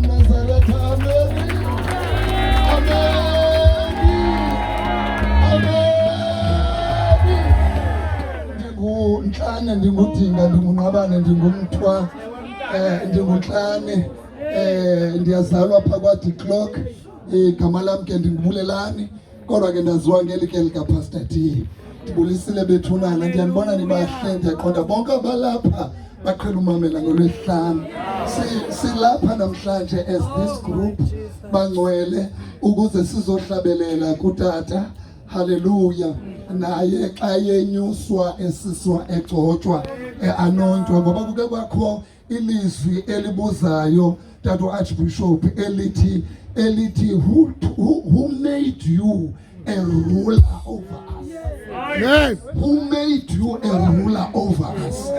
Nazareth. Amen. Ndingunhlane, ndingudinga, ndingunqabane, ndingumthwa, ndingunhlane, ndiyazalwa phakathi clock. Igama lam ke ndingubulelani, kodwa ke ndaziwa ngeli ke likaPastor D. Ndibulisile bethunana, ndiyanibona nibahle, ndiyaqonda bonke abalapha baqhela umamela ngolwesihlanu. Silapha namhlanje as this group bangcwele ukuze sizohlabelela kutata. Hallelujah. Naye xa yenyuswa esiswa egcotshwa anointwa, ngoba kuke kwakho ilizwi elibuzayo Tata Archbishop elithi who made you a ruler over us? Yes. Who made you a ruler over us?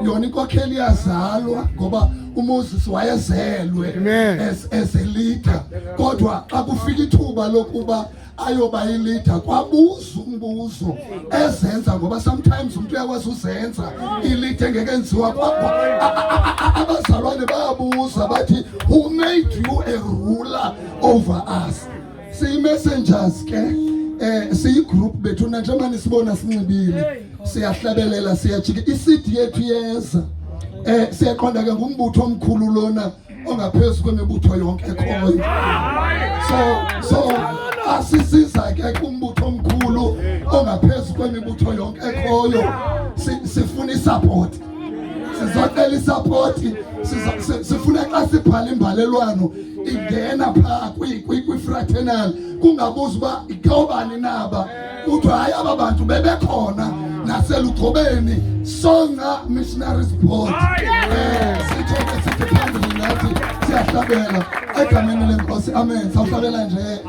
Yona inkokheli yazalwa ngoba uMoses wayezelwe as a leader, kodwa xa kufika ithuba lokuba ayoba yilida kwabuza umbuzo ezenza, ngoba sometimes umuntu uyakwazi uzenza ilida engekenziwa kwakho. Abazalwane bayabuza bathi who made you a ruler over us? Messangers ke siyigroup bethu njengoba nisibona sinxibile, siyahlabelela, siyajika, isidi yethu yeza. Siyaqonda ke ngumbutho omkhulu lona ongaphezulu kwemibutho yonke ekhoyo. So asisiza ke kumbutho omkhulu ongaphezulu kwemibutho yonke ekhoyo. Sifuna isupport, sizocela isupport. Sifuna xa sibhala imbalelwano ingena phaa kwi-fraternal, kungabuza uba ikobani naba, kuthiwa hayi aba bantu bebekhona naselugqobeni songa missionaries board. Sithi phambili nathi siyahlabela egameni lenkosi. Amen. Sawuhlabela nje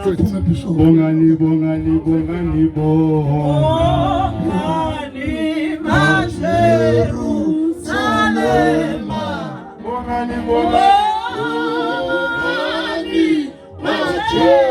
siphume bishop. Bongani Majerusalema. Bongani Majerusalema.